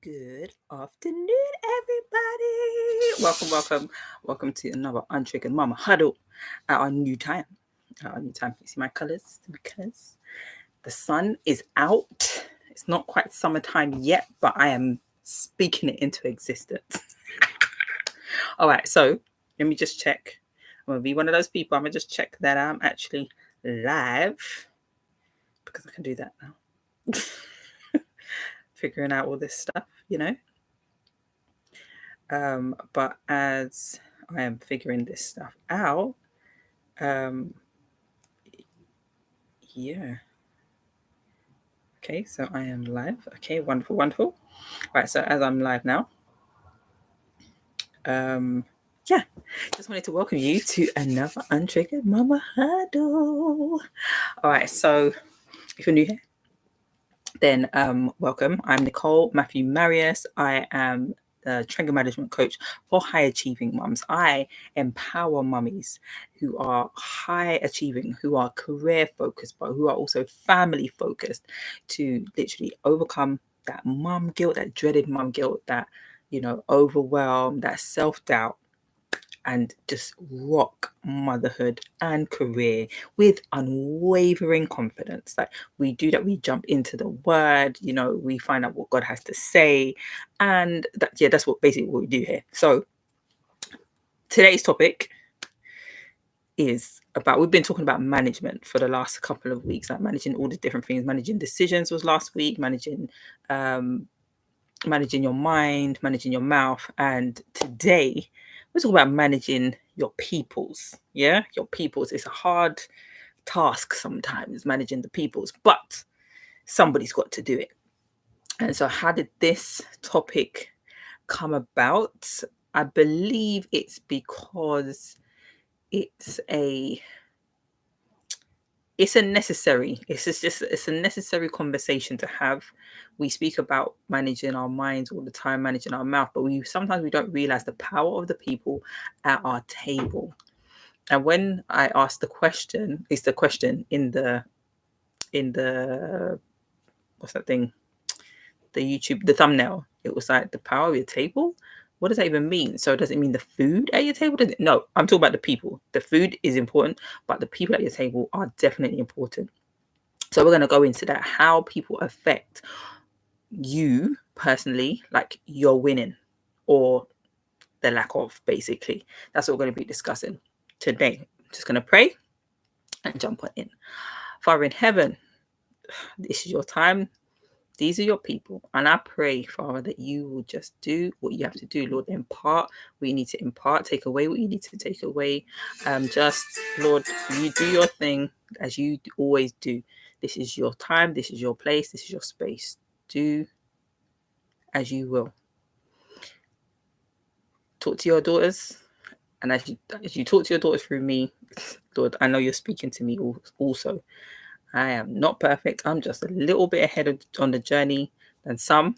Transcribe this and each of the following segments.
Good afternoon, everybody. Welcome to another Untriggered Mama Huddle at our new time. You see my colours? Because the sun is out. It's not quite summertime yet, but I am speaking it into existence. All right, so let me just check. I'm gonna be one of those people. I'm gonna just check that I'm actually live because I can do that now. Figuring out all this stuff, but as I am figuring this stuff out, yeah. Okay, so I am live. Okay, wonderful. Right, so as I'm live now, just wanted to welcome you to another Untriggered Mama Huddle. All right, so if you're new here, then welcome. I'm Nicole Mathieu-Marius. I am a trigger management coach for high achieving mums. I empower mummies who are high achieving, who are career focused, but who are also family focused to literally overcome that mum guilt, that dreaded mum guilt, that, overwhelm, that self-doubt, and just rock motherhood and career with unwavering confidence. Like we do that, we jump into the word, we find out what God has to say, and that's basically what we do here. So today's topic is about, we've been talking about management for the last couple of weeks, like managing all the different things. Managing decisions was last week, managing your mind, managing your mouth, and today we're talking about managing your peoples. Yeah, your peoples. It's a hard task sometimes, managing the peoples, but somebody's got to do it. And so how did this topic come about? I believe it's because it's a necessary conversation to have. We speak about managing our minds all the time, managing our mouth, but sometimes we don't realize the power of the people at our table. And when I asked the question, it's the question in the what's that thing? The YouTube, the thumbnail. It was like the power of your table. What does that even mean? So does it mean the food at your table? No, I'm talking about the people. The food is important, but the people at your table are definitely important. So we're going to go into that, how people affect you personally, like your winning or the lack of, basically. That's what we're going to be discussing today. I'm just going to pray and jump on in. Father in heaven, this is your time. These are your people. And I pray, Father, that you will just do what you have to do, Lord. Impart what you need to impart. Take away what you need to take away. Just, Lord, you do your thing as you always do. This is your time. This is your place. This is your space. Do as you will. Talk to your daughters. And as you talk to your daughters through me, Lord, I know you're speaking to me also. I am not perfect. I'm just a little bit ahead on the journey than some.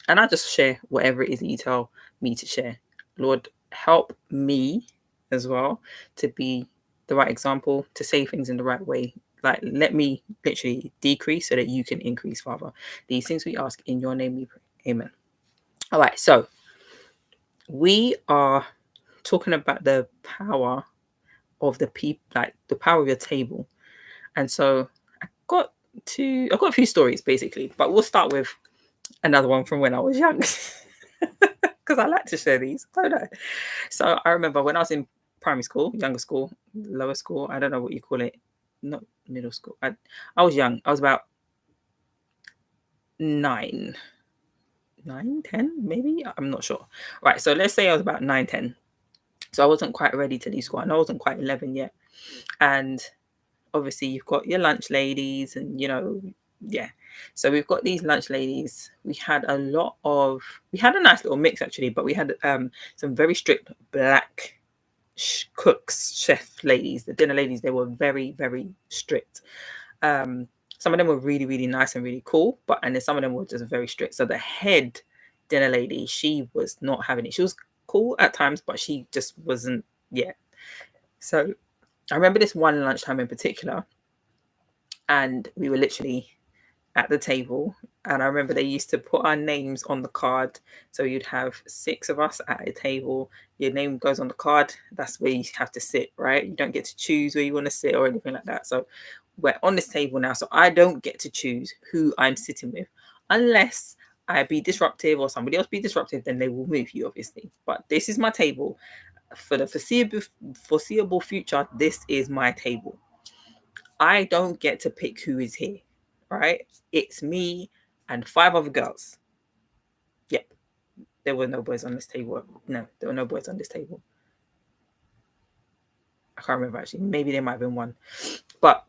And I just share whatever it is that you tell me to share. Lord, help me as well to be the right example, to say things in the right way. Like, let me literally decrease so that you can increase, Father. These things we ask in your name we pray. Amen. All right, so we are talking about the power of the people, like the power of your table. And so I've got a few stories basically, but we'll start with another one from when I was young because I like to share these. I don't know. So I remember when I was in primary school, younger school, lower school, I don't know what you call it, not middle school. I was young. I was about 9, 10 maybe, I'm not sure. Right, so let's say I was about 9, 10. So I wasn't quite ready to leave school, and I wasn't quite 11 yet. And obviously you've got your lunch ladies and, so we've got these lunch ladies. We had a nice little mix actually, but we had some very strict black cooks, chef ladies, the dinner ladies. They were very, very strict. Some of them were really, really nice and really cool, and then some of them were just very strict. So the head dinner lady, she was not having it. She was cool at times, but she just wasn't. So I remember this one lunchtime in particular, and we were literally at the table. And I remember they used to put our names on the card. So you'd have 6 of us at a table. Your name goes on the card. That's where you have to sit, right? You don't get to choose where you want to sit or anything like that. So we're on this table now. So I don't get to choose who I'm sitting with unless I be disruptive or somebody else be disruptive, then they will move you, obviously. But this is my table. For the foreseeable future, this is my table. I don't get to pick who is here, right? It's me and 5 other girls. Yep. There were no boys on this table. No, there were no boys on this table. I can't remember actually. Maybe there might have been one. But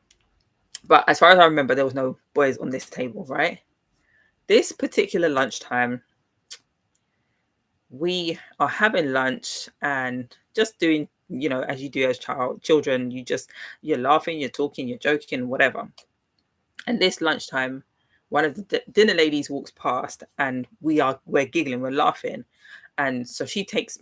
as far as I remember, there was no boys on this table, right? This particular lunchtime, we are having lunch and just doing, as you do as children, you're laughing, you're talking, you're joking, whatever. And this lunchtime, one of the dinner ladies walks past and we're giggling, we're laughing. And so she takes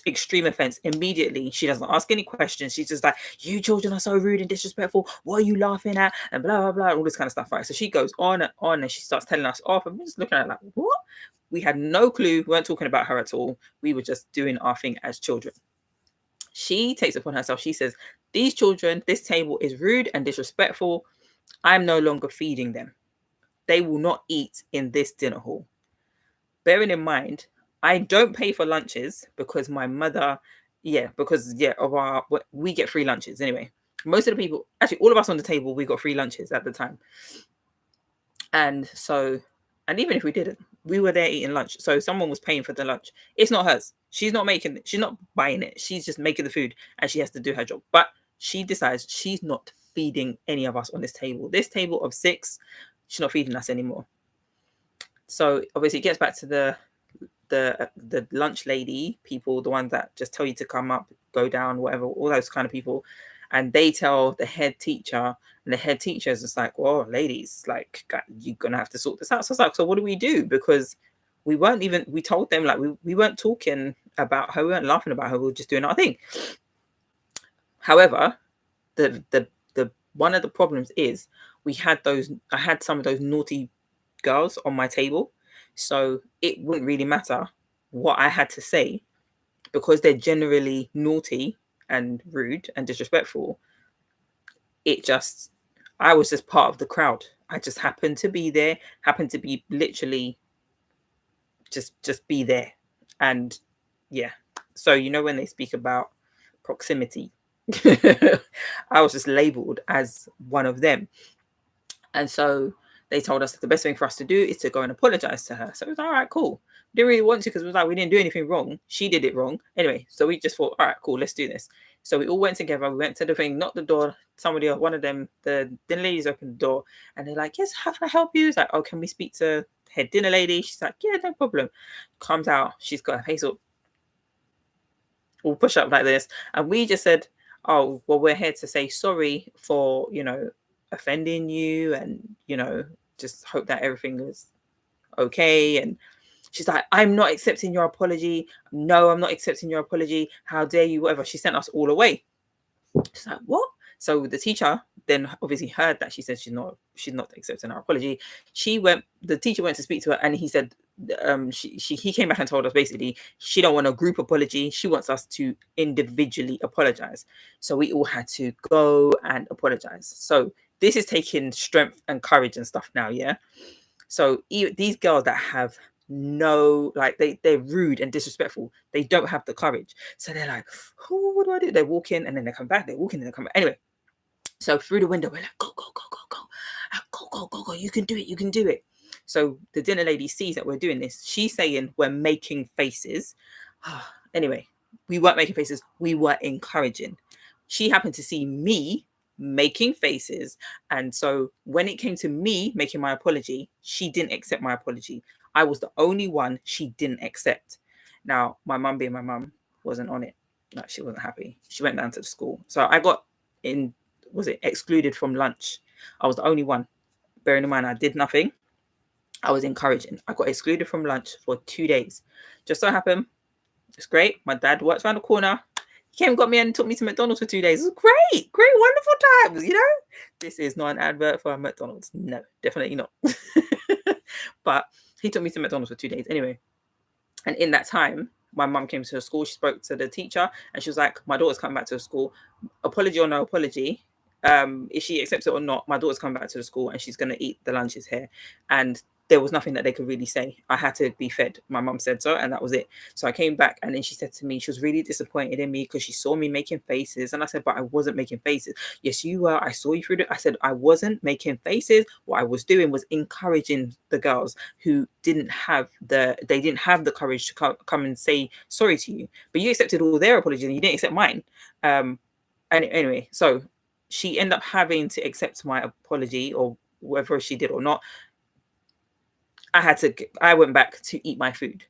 extreme offense immediately. She doesn't ask any questions. She's just like, you children are so rude and disrespectful. What are you laughing at? And blah, blah, blah, all this kind of stuff, right? So she goes on and on and she starts telling us off. And we're just looking at her like, what? We had no clue. We weren't talking about her at all. We were just doing our thing as children. She takes it upon herself. She says, these children, this table is rude and disrespectful. I'm no longer feeding them. They will not eat in this dinner hall. Bearing in mind, I don't pay for lunches because my mother, we get free lunches anyway. Most of the people, actually all of us on the table, we got free lunches at the time. And even if we didn't, we were there eating lunch. So someone was paying for the lunch. It's not hers. She's not buying it. She's just making the food and she has to do her job. But she decides she's not feeding any of us on this table. This table of 6, she's not feeding us anymore. So obviously it gets back to the lunch lady people, the ones that just tell you to come up, go down, whatever, all those kind of people. And they tell the head teacher, and the head teacher is just like, well, ladies, like, you're going to have to sort this out. So it's like, so what do we do? Because we told them, like, we weren't talking about her, we weren't laughing about her, we were just doing our thing. However, the one of the problems is I had some of those naughty girls on my table. So it wouldn't really matter what I had to say because they're generally naughty and rude and disrespectful. I was just part of the crowd. I just happened to be there, happened to be literally just be there. And yeah. So, when they speak about proximity, I was just labeled as one of them. And so they told us that the best thing for us to do is to go and apologize to her. So it was all right, cool. We didn't really want to because it was like we didn't do anything wrong. She did it wrong. Anyway, so we just thought, all right, cool, let's do this. So we all went together. We went to the thing, knocked the door. Somebody, one of them, the dinner ladies opened the door and they're like, yes, how can I help you? It's like, oh, can we speak to head dinner lady? She's like, yeah, no problem. Comes out. She's got her face up, all push up like this. And we just said, oh, well, we're here to say sorry for, offending you and, just hope that everything was okay. And she's like, I'm not accepting your apology. No, I'm not accepting your apology. How dare you, whatever. She sent us all away. She's like, what? So the teacher then obviously heard that she said she's not accepting our apology. The teacher went to speak to her and he said, he came back and told us basically she don't want a group apology. She wants us to individually apologize. So we all had to go and apologize. So this is taking strength and courage and stuff now, yeah? So these girls that have they're rude and disrespectful, they don't have the courage. So they're like, oh, what do I do? They walk in and then they come back, they walk in and they come back. Anyway, so through the window, we're like, go, go, you can do it. So the dinner lady sees that we're doing this. She's saying we're making faces. Anyway, we weren't making faces, we were encouraging. She happened to see me making faces, and so when it came to me making my apology, she didn't accept my apology. I was the only one she didn't accept. Now, my mum being my mum wasn't on it. Like, she wasn't happy. She went down to the school. So I got excluded from lunch. I was the only one. Bearing in mind, I did nothing. I was encouraging. I got excluded from lunch for 2 days. Just so happened, it's great. My dad works around the corner. He came and got me and took me to McDonald's for 2 days. It was great, wonderful times, you know? This is not an advert for McDonald's. No, definitely not. But he took me to McDonald's for 2 days. Anyway, and in that time, my mum came to the school. She spoke to the teacher and she was like, my daughter's coming back to the school. Apology or no apology, if she accepts it or not, my daughter's coming back to the school and she's going to eat the lunches here. And there was nothing that they could really say. I had to be fed. My mum said so, and that was it. So I came back, and then she said to me, she was really disappointed in me because she saw me making faces. And I said, but I wasn't making faces. Yes, you were. I saw you through it. I said, I wasn't making faces. What I was doing was encouraging the girls who didn't have the courage to come and say sorry to you. But you accepted all their apologies and you didn't accept mine. And anyway, so she ended up having to accept my apology, or whether she did or not. I went back to eat my food.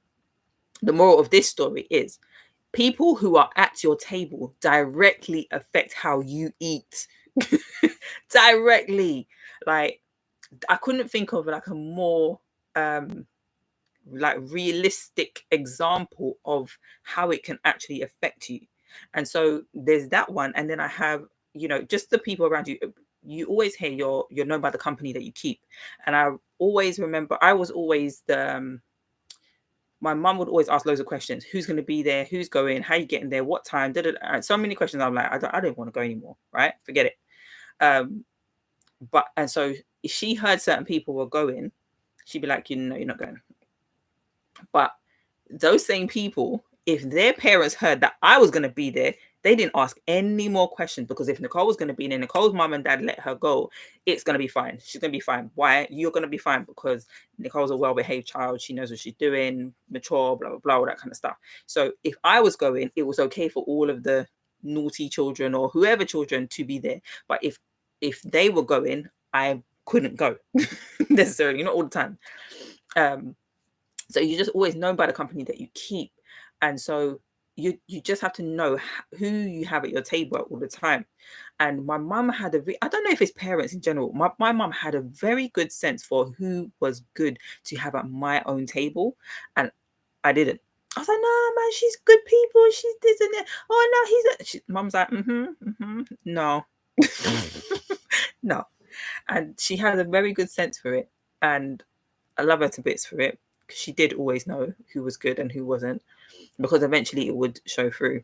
The moral of this story is people who are at your table directly affect how you eat. Directly. Like, I couldn't think of like a more like realistic example of how it can actually affect you. And so there's that one. And then I have, just the people around you. You always hear you're known by the company that you keep. And I always remember, I was always my mum would always ask loads of questions. Who's going to be there? Who's going? How are you getting there? What time? So many questions. I'm like, I don't want to go anymore. Right? Forget it. And so if she heard certain people were going, she'd be like, you're not going. But those same people, if their parents heard that I was going to be there, they didn't ask any more questions, because if Nicole was going to be there, Nicole's mum and dad let her go, it's going to be fine. She's going to be fine. Why? You're going to be fine because Nicole's a well-behaved child. She knows what she's doing, mature, blah, blah, blah, all that kind of stuff. So if I was going, it was okay for all of the naughty children or whoever children to be there. But if they were going, I couldn't go necessarily, not all the time. So you're just always known by the company that you keep. And so you just have to know who you have at your table all the time. And my mum had I don't know if it's parents in general, my mum had a very good sense for who was good to have at my own table. And I didn't. I was like, no, man, she's good people. She's this and that. Oh, no, mum's like, no. No. And she had a very good sense for it. And I love her to bits for it, because she did always know who was good and who wasn't, because eventually it would show through.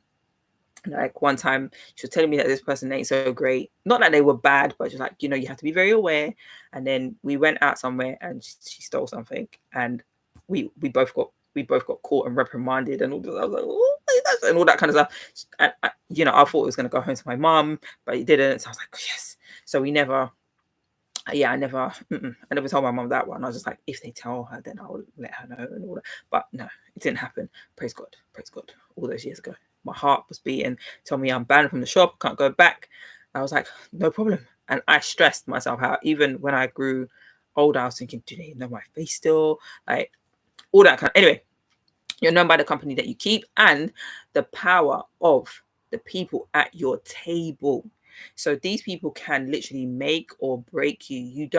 Like one time she was telling me that this person ain't so great. Not that they were bad, but just like, you have to be very aware. And then we went out somewhere and she stole something, and we both got caught and reprimanded and all this. I was like, oh, and all that kind of stuff. And I thought it was going to go home to my mum, but it didn't. So I was like, yes. So we never. I never told my mum that one. I was just like, if they tell her, then I'll let her know and all that. But no, it didn't happen. Praise God. All those years ago, my heart was beating. Told me I'm banned from the shop, can't go back. I was like, no problem. And I stressed myself out. Even when I grew older, I was thinking, do they know my face still? Like all that kind of. Anyway, you're known by the company that you keep and the power of the people at your table. So these people can literally make or break you.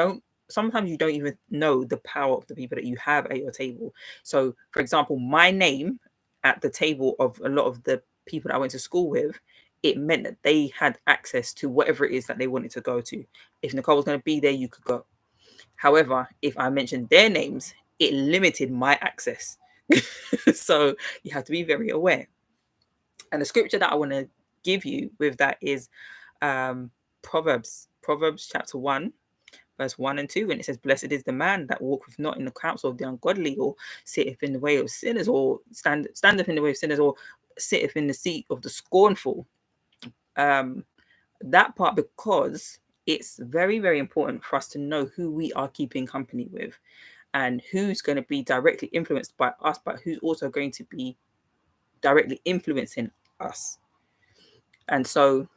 Sometimes you don't even know the power of the people that you have at your table. So, for example, my name at the table of a lot of the people that I went to school with, it meant that they had access to whatever it is that they wanted to go to. If Nicole was going to be there, you could go. However, if I mentioned their names, it limited my access. So you have to be very aware. And the scripture that I want to give you with that is Proverbs chapter 1, verse 1 and 2, and it says, blessed is the man that walketh not in the counsel of the ungodly, or sitteth in the way of sinners, or standeth in the way of sinners, or sitteth in the seat of the scornful. That part, because it's very, very important for us to know who we are keeping company with and who's going to be directly influenced by us, but who's also going to be directly influencing us. And so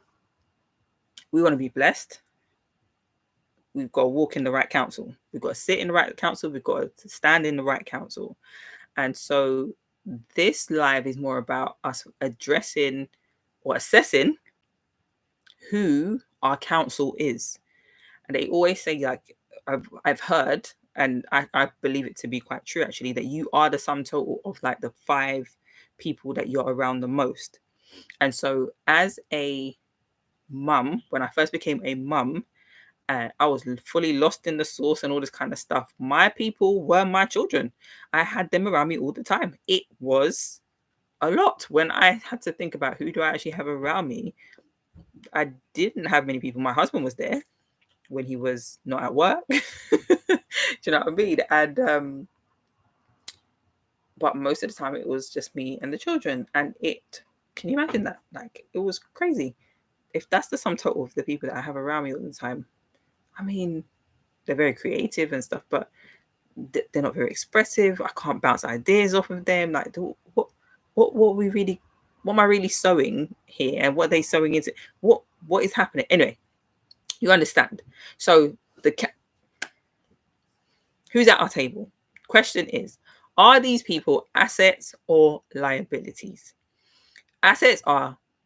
we want to be blessed. We've got to walk in the right counsel. We've got to sit in the right counsel. We've got to stand in the right counsel. And so this live is more about us addressing or assessing who our counsel is. And they always say, like, I've heard, and I believe it to be quite true, actually, that you are the sum total of like the 5 people that you're around the most. And so as a mum, when I first became a mum, and I was fully lost in the sauce and all this kind of stuff, my people were my children. I had them around me all the time. It was a lot. When I had to think about who do I actually have around me, I didn't have many people. My husband was there when he was not at work. Do you know what I mean? And but most of the time it was just me and the children. And can you imagine that? Like, it was crazy. If that's the sum total of the people that I have around me all the time, I mean, they're very creative and stuff, but they're not very expressive. I can't bounce ideas off of them. Like, what am I really sowing here, and what are they sowing into? What is happening? Anyway, you understand. So who's at our table? Question is, are these people assets or liabilities? Assets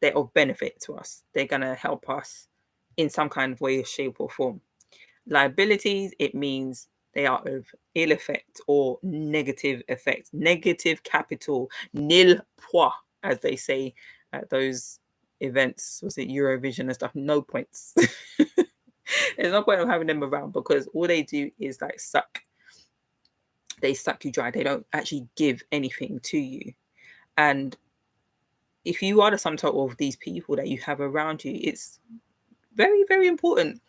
they're of benefit to us. They're gonna help us in some kind of way, shape, or form. Liabilities, it means they are of ill effect or negative effect, negative capital, nil points, as they say at those events. Was it Eurovision and stuff? No points. There's no point of having them around, because all they do is like suck. They suck you dry. They don't actually give anything to you. And if you are the sum total of these people that you have around you, it's very, very important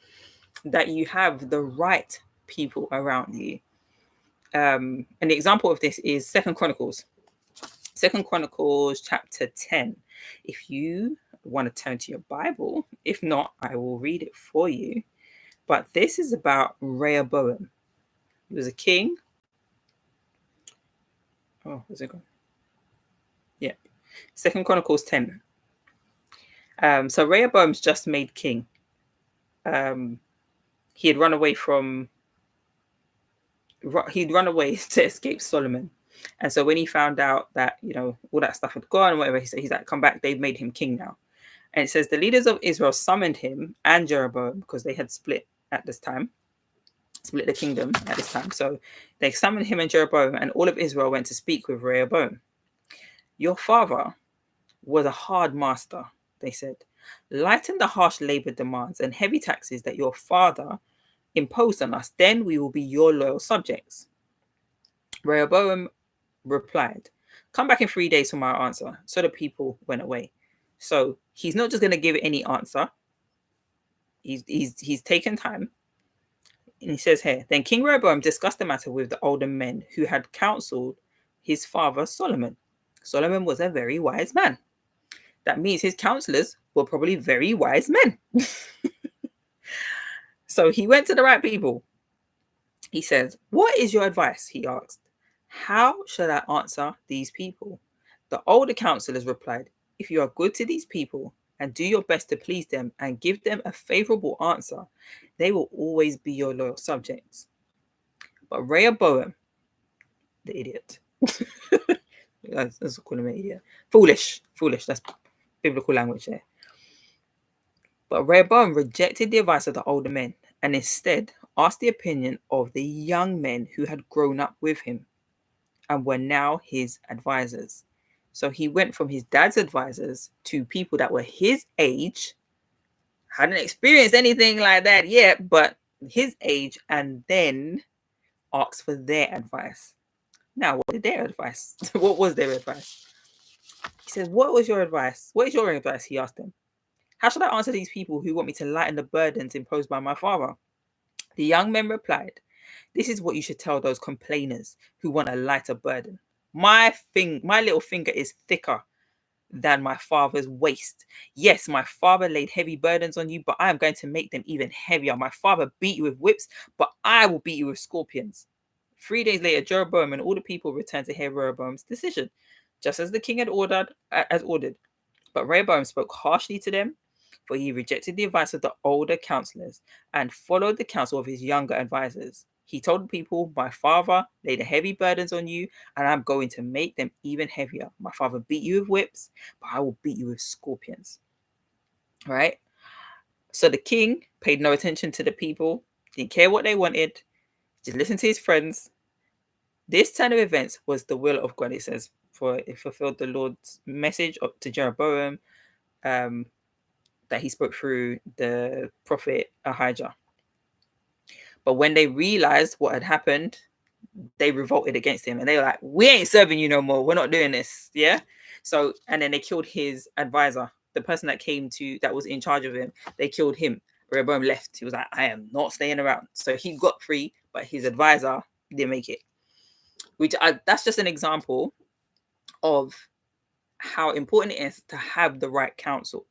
that you have the right people around you. An example of this is Second Chronicles chapter 10. If you want to turn to your Bible, if not, I will read it for you. But this is about Rehoboam. He was a king. Oh, where's it gone? Yeah. Second Chronicles 10. So Rehoboam's just made king. He had run away to escape Solomon. And so when he found out that, all that stuff had gone, whatever, he's like, come back. They've made him king now. And it says the leaders of Israel summoned him and Jeroboam, because they had split the kingdom at this time. So they summoned him and Jeroboam, and all of Israel went to speak with Rehoboam. Your father was a hard master, they said. Lighten the harsh labor demands and heavy taxes that your father imposed on us, then we will be your loyal subjects. Rehoboam replied, come back in 3 days for my answer. So the people went away. So he's not just going to give any answer. He's taken time. And he says here, then King Rehoboam discussed the matter with the older men who had counseled his father Solomon. Solomon was a very wise man. That means his counselors were probably very wise men. So he went to the right people. He says, what is your advice? He asked. How should I answer these people? The older counselors replied, if you are good to these people and do your best to please them and give them a favorable answer, they will always be your loyal subjects. But Rehoboam, the idiot, let's call him an idiot. Foolish, that's biblical language there. But Rehoboam rejected the advice of the older men and instead asked the opinion of the young men who had grown up with him and were now his advisors. So he went from his dad's advisors to people that were his age, hadn't experienced anything like that yet, but his age, and then asked for their advice. Now, what was their advice? What was their advice? He said, what was your advice? What is your advice? He asked them. How should I answer these people who want me to lighten the burdens imposed by my father? The young men replied, this is what you should tell those complainers who want a lighter burden. My little finger is thicker than my father's waist. Yes, my father laid heavy burdens on you, but I am going to make them even heavier. My father beat you with whips, but I will beat you with scorpions. 3 days later, Jeroboam and all the people returned to hear Rehoboam's decision, just as the king had ordered. But Rehoboam spoke harshly to them, for he rejected the advice of the older counselors and followed the counsel of his younger advisors. He told the people, my father laid heavy burdens on you, and I'm going to make them even heavier. My father beat you with whips, but I will beat you with scorpions. All right? So the king paid no attention to the people, didn't care what they wanted, just listened to his friends. This turn of events was the will of God, it says, for it fulfilled the Lord's message up to Jeroboam that he spoke through the prophet Ahijah. But when they realized what had happened, they revolted against him, and they were like, "We ain't serving you no more. We're not doing this." Yeah. So, and then they killed his advisor, the person that was in charge of him. They killed him. Rehoboam left. He was like, "I am not staying around." So he got free, but his advisor didn't make it. That's just an example of how important it is to have the right counsel.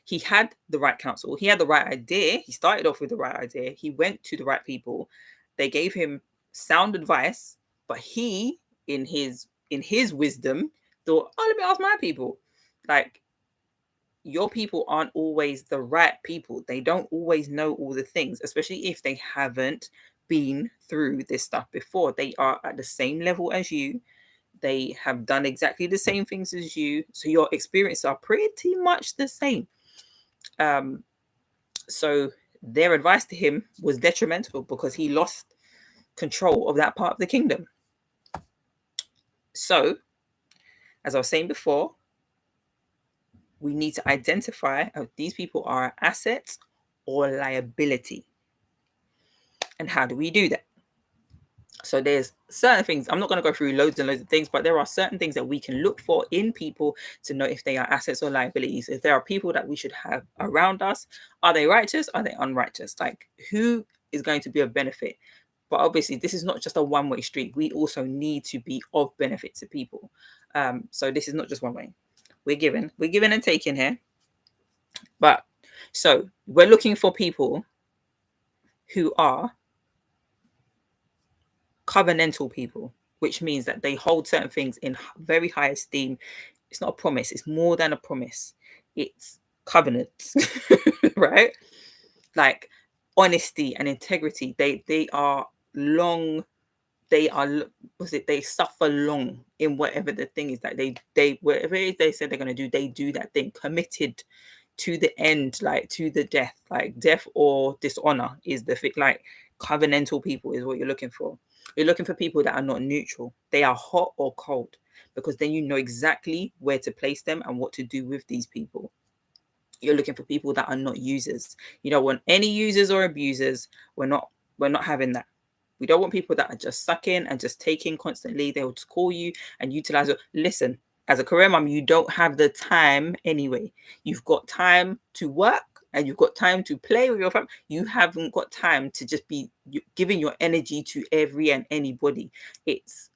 He had the right counsel. He had the right idea. He started off with the right idea. He went to the right people. They gave him sound advice, but he, in his wisdom, thought, "Oh, let me ask my people." Like, your people aren't always the right people. They don't always know all the things, especially if they haven't been through this stuff before. They are at the same level as you. They have done exactly the same things as you. So your experiences are pretty much the same. So their advice to him was detrimental because he lost control of that part of the kingdom. So, as I was saying before, we need to identify if these people are assets or liability. And how do we do that? So there's certain things, I'm not going to go through loads and loads of things, but there are certain things that we can look for in people to know if they are assets or liabilities. If there are people that we should have around us, are they righteous? Are they unrighteous? Like, who is going to be of benefit? But obviously, this is not just a one-way street. We also need to be of benefit to people. So this is not just one way. We're giving and taking here. But so we're looking for people who are covenantal people, which means that they hold certain things in very high esteem. It's not a promise. It's more than a promise. It's covenants, right? Like honesty and integrity. They are long. They suffer long in whatever the thing is that they whatever it is they said they're going to do, they do that thing, committed to the end, like to the death, like death or dishonor is the thing. Like covenantal people is what you're looking for. You're looking for people that are not neutral. They are hot or cold, because then you know exactly where to place them and what to do with these people. You're looking for people that are not users. You don't want any users or abusers. We're not having that. We don't want people that are just sucking and just taking constantly. They'll just call you and utilize it. Listen, as a career mom, you don't have the time anyway. You've got time to work and you've got time to play with your family. You haven't got time to just be giving your energy to every and anybody. It's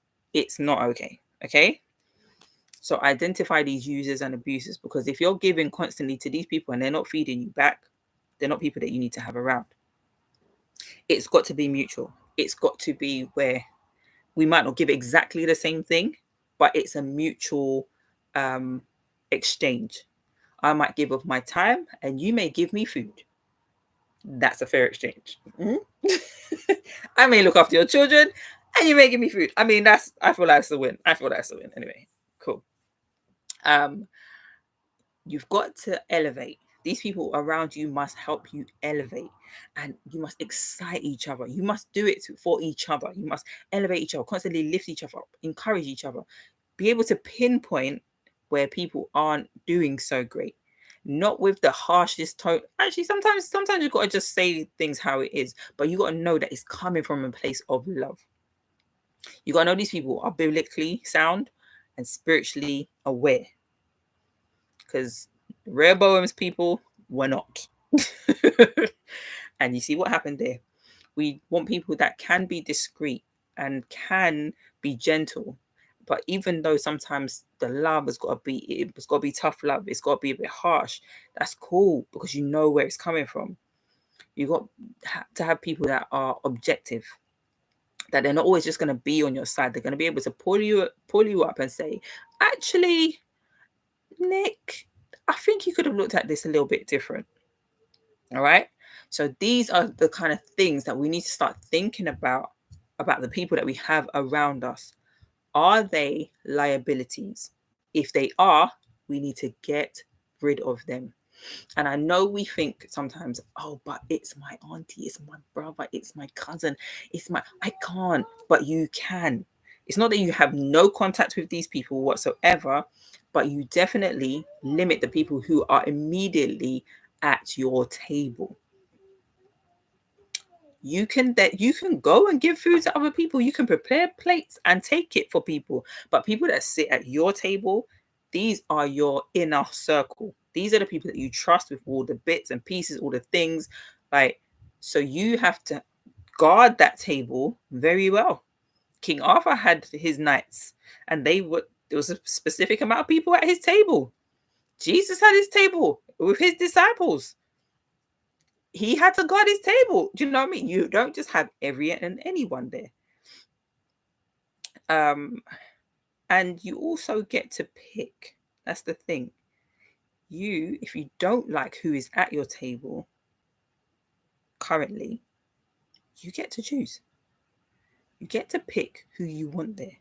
not okay. Okay. So identify these users and abusers, because if you're giving constantly to these people and they're not feeding you back, they're not people that you need to have around. It's got to be mutual. It's got to be where we might not give exactly the same thing, but it's a mutual exchange. I might give of my time and you may give me food. That's a fair exchange. Mm-hmm. I may look after your children and you may give me food. I mean, I feel that's the win. Anyway, cool. You've got to elevate. These people around you must help you elevate, and you must excite each other. You must do it for each other. You must elevate each other, constantly lift each other up, encourage each other, be able to pinpoint where people aren't doing so great, not with the harshest tone. Actually, sometimes you've got to just say things how it is, but you got to know that it's coming from a place of love. You got to know these people are biblically sound and spiritually aware. Because Rehoboam's people were not. And you see what happened there. We want people that can be discreet and can be gentle. But even though sometimes the love it's got to be tough love, it's got to be a bit harsh, that's cool, because you know where it's coming from. You got to have people that are objective, that they're not always just going to be on your side. They're going to be able to pull you up and say, actually, Nick, I think you could have looked at this a little bit different. All right. So these are the kind of things that we need to start thinking about the people that we have around us. Are they liabilities? If they are, we need to get rid of them. And I know we think sometimes, oh, but it's my auntie, it's my brother, it's my cousin, I can't, but you can. It's not that you have no contact with these people whatsoever, but you definitely limit the people who are immediately at your table. You can go and give food to other people. You can prepare plates and take it for people. But people that sit at your table, these are your inner circle. These are the people that you trust with all the bits and pieces, all the things. Like, so you have to guard that table very well. King Arthur had his knights, and there was a specific amount of people at his table. Jesus had his table with his disciples. He had to guard his table. Do you know what I mean? You don't just have every and anyone there. And you also get to pick. That's the thing. If you don't like who is at your table currently, you get to choose. You get to pick who you want there.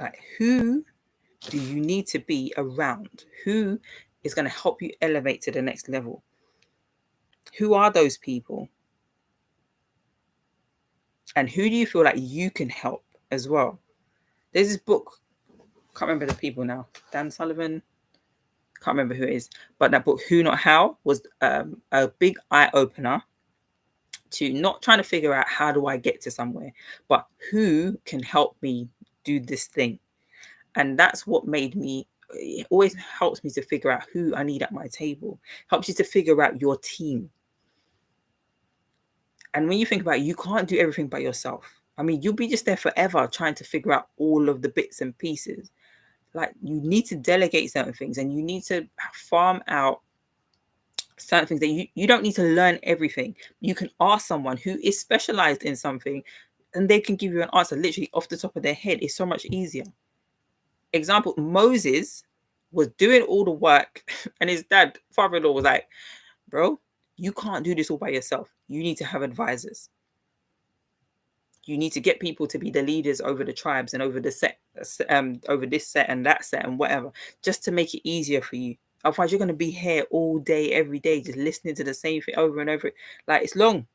Like, who do you need to be around? Who is going to help you elevate to the next level? Who are those people? And who do you feel like you can help as well? There's this book, can't remember the people now, Dan Sullivan, can't remember who it is, but that book, Who Not How, was a big eye-opener to not trying to figure out how do I get to somewhere, but who can help me do this thing. And that's what made me, it always helps me to figure out who I need at my table, helps you to figure out your team. And when you think about it, you can't do everything by yourself. I mean, you'll be just there forever trying to figure out all of the bits and pieces. Like, you need to delegate certain things, and you need to farm out certain things that you don't need to learn everything. You can ask someone who is specialized in something, and they can give you an answer literally off the top of their head. It's so much easier. Example, Moses was doing all the work, and his father-in-law was like, bro, you can't do this all by yourself. You need to have advisors. You need to get people to be the leaders over the tribes and over the set, over this set and that set and whatever, just to make it easier for you. Otherwise, you're going to be here all day, every day, just listening to the same thing over and over. Like, it's long.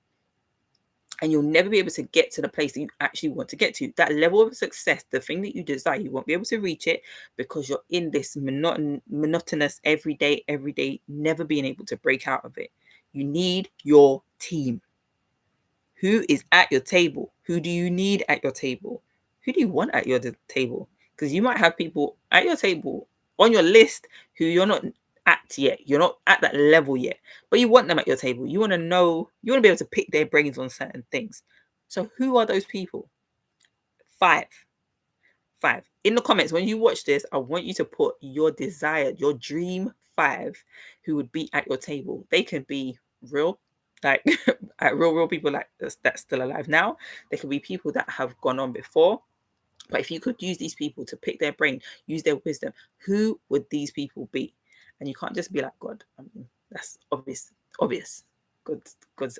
And you'll never be able to get to the place that you actually want to get to. That level of success, the thing that you desire, you won't be able to reach it because you're in this monotonous every day, never being able to break out of it. You need your team. Who is at your table? Who do you need at your table? Who do you want at your table? Because you might have people at your table on your list who you're not at yet. You're not at that level yet, but you want them at your table. You want to know, you want to be able to pick their brains on certain things. So who are those people? 5. In the comments, when you watch this, I want you to put your desired, your dream 5 who would be at your table. They could be real, like real people like that's still alive now. They could be people that have gone on before. But if you could use these people to pick their brain, use their wisdom, who would these people be? And you can't just be like God. I mean, that's obvious. God's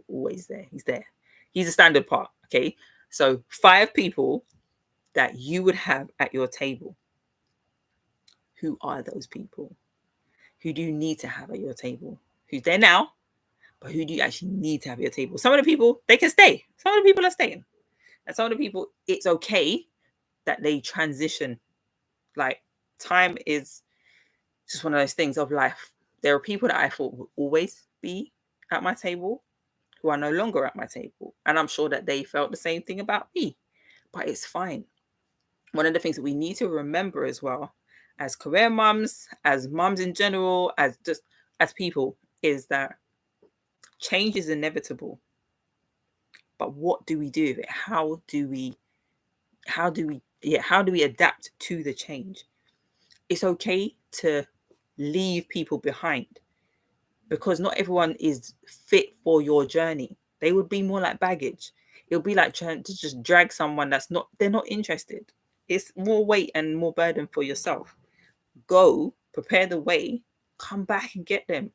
always there. He's there. He's a standard part. Okay. So 5 people that you would have at your table. Who are those people? Who do you need to have at your table? Who's there now? But who do you actually need to have at your table? Some of the people, they can stay. Some of the people are staying. And some of the people, it's okay that they transition. Like, time is just one of those things of life. There are people that I thought would always be at my table who are no longer at my table. And I'm sure that they felt the same thing about me. But it's fine. One of the things that we need to remember as well, as career mums, as mums in general, as people, is that change is inevitable. But what do we do with it? How do we adapt to the change? It's okay to leave people behind because not everyone is fit for your journey. They would be more like baggage. It'll be like trying to just drag someone they're not interested. It's more weight and more burden for yourself. Go, prepare the way, come back and get them.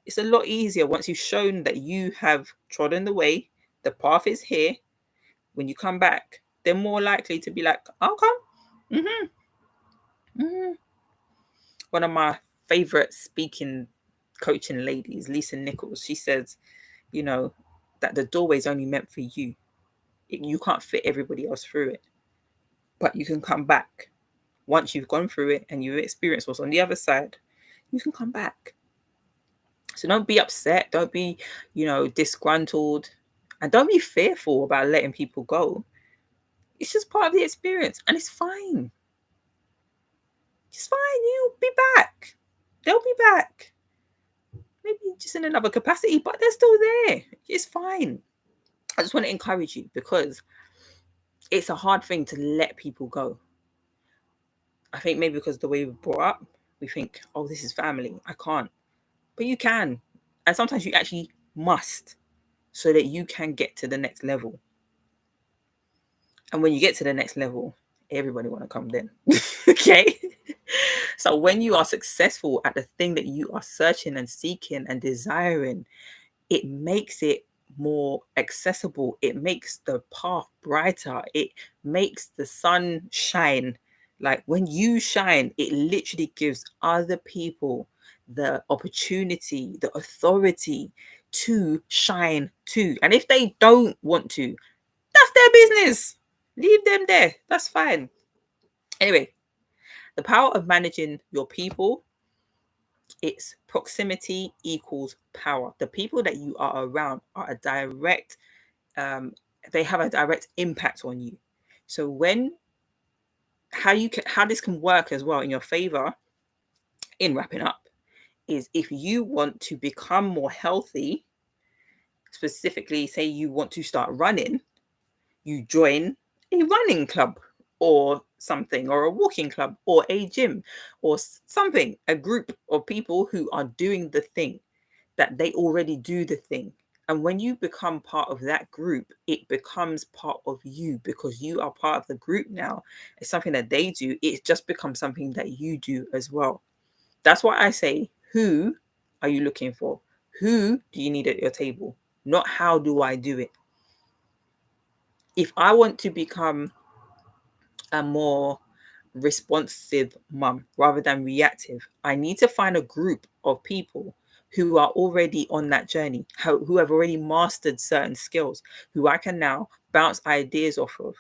It's a lot easier once you've shown that you have trodden the way, the path is here. When you come back, they're more likely to be like, I'll come. One of my favorite speaking coaching ladies, Lisa Nichols, she says, that the doorway is only meant for you. You can't fit everybody else through it. But you can come back. Once you've gone through it and you've experienced what's on the other side, you can come back. So don't be upset. Don't be, disgruntled. And don't be fearful about letting people go. It's just part of the experience. And it's fine. It's fine. You'll be back. They'll be back. Maybe just in another capacity, but they're still there. It's fine. I just want to encourage you because it's a hard thing to let people go. I think maybe because the way we're brought up, we think, oh, this is family. I can't. But you can. And sometimes you actually must so that you can get to the next level. And when you get to the next level, everybody want to come then. Okay? So when you are successful at the thing that you are searching and seeking and desiring, it makes it more accessible. It makes the path brighter. It makes the sun shine. Like when you shine, it literally gives other people the opportunity, the authority to shine too. And if they don't want to, that's their business. Leave them there. That's fine. Anyway, the power of managing your people, it's proximity equals power. The people that you are around are a direct, they have a direct impact on you. So how this can work as well in your favor, in wrapping up, is if you want to become more healthy, specifically say you want to start running, you join a running club or something, or a walking club or a gym or something, a group of people who are doing the thing, that they already do the thing. And when you become part of that group, it becomes part of you because you are part of the group now. It's something that they do. It just becomes something that you do as well. That's why I say, who are you looking for? Who do you need at your table? Not how do I do it? If I want to become a more responsive mum rather than reactive, I need to find a group of people who are already on that journey, who have already mastered certain skills, who I can now bounce ideas off of,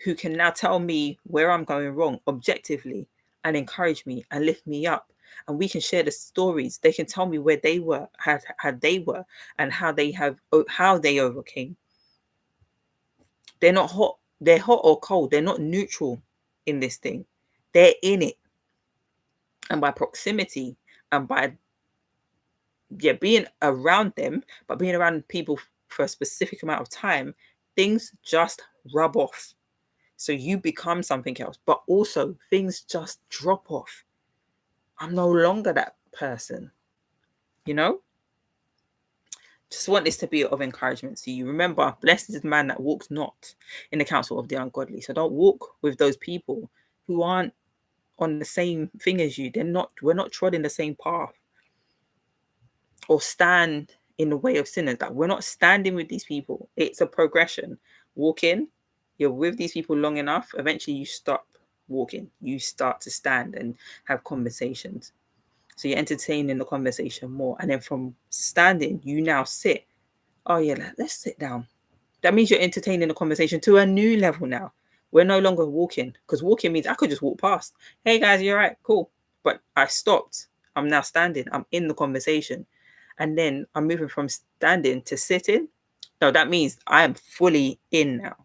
who can now tell me where I'm going wrong objectively and encourage me and lift me up. And we can share the stories. They can tell me where they were, how they were, and how they overcame. They're not hot. They're hot or cold. They're not neutral in this thing. They're in it. And by proximity and by being around them, but being around people for a specific amount of time, things just rub off. So you become something else, but also things just drop off. I'm no longer that person, you know? Just want this to be of encouragement to you. Remember, blessed is the man that walks not in the counsel of the ungodly. So don't walk with those people who aren't on the same thing as you. We're not treading the same path. Or stand in the way of sinners. That we're not standing with these people. It's a progression. Walk in, you're with these people long enough, eventually you stop walking. You start to stand and have conversations. So you're entertaining the conversation more. And then from standing, you now sit. Oh yeah, let's sit down. That means you're entertaining the conversation to a new level now. We're no longer walking, because walking means I could just walk past. Hey guys, you're right, cool. But I stopped. I'm now standing. I'm in the conversation. And then I'm moving from standing to sitting. No, that means I am fully in now.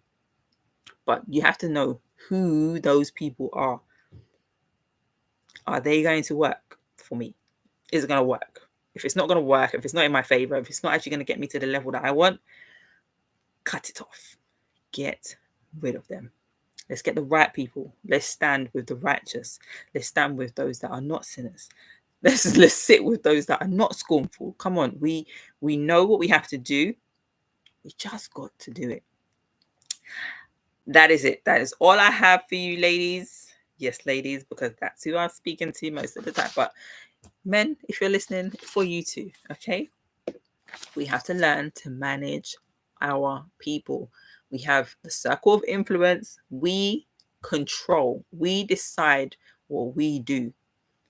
But you have to know who those people are. Are they going to work for me? Is it going to work? If it's not going to work, if it's not in my favor, if it's not actually going to get me to the level that I want, cut it off. Get rid of them. Let's get the right people. Let's stand with the righteous. Let's stand with those that are not sinners. Let's sit with those that are not scornful. Come on, we know what we have to do. We just got to do it. That is it. That is all I have for you, ladies. Yes, ladies, because that's who I'm speaking to most of the time. But men, if you're listening, for you too, okay? We have to learn to manage our people. We have the circle of influence. We control. We decide what we do.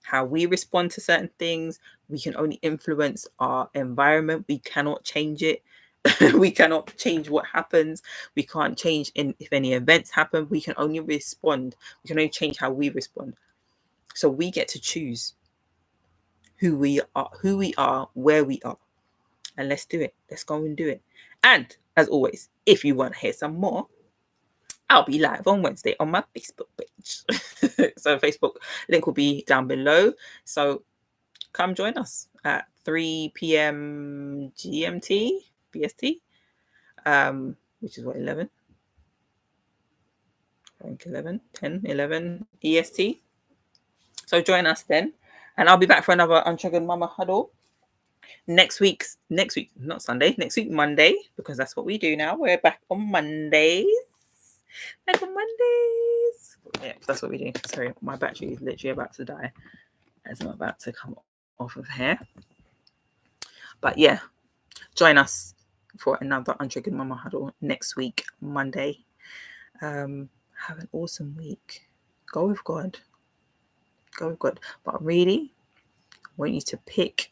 How we respond to certain things. We can only influence our environment. We cannot change it. We cannot change what happens. We can't change if any events happen. We can only respond. We can only change how we respond. So we get to choose who we are, where we are. And let's do it. Let's go and do it. And as always, if you want to hear some more, I'll be live on Wednesday on my Facebook page. So Facebook link will be down below. So come join us at 3 p.m. GMT, BST, which is what, 11? I think 11, 10, 11 EST. So join us then. And I'll be back for another Untriggered Mama Huddle. Next week, not Sunday, next week, Monday, because that's what we do now. We're back on Mondays. Back on Mondays. Yeah, that's what we do. Sorry, my battery is literally about to die as I'm about to come off of here. But yeah, join us for another Untriggered Mama Huddle next week, Monday. Have an awesome week. Go with God. Go with God. But really, I want you to pick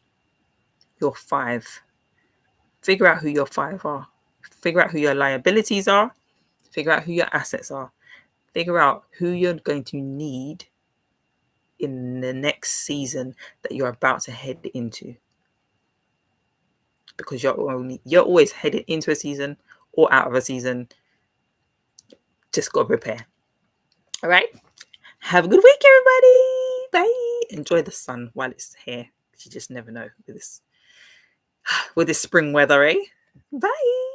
your 5. Figure out who your 5 are. Figure out who your liabilities are. Figure out who your assets are. Figure out who you're going to need in the next season that you're about to head into. Because you're always headed into a season or out of a season. Just go prepare. All right. Have a good week, everybody. Bye. Enjoy the sun while it's here. You just never know with this spring weather, eh? Bye.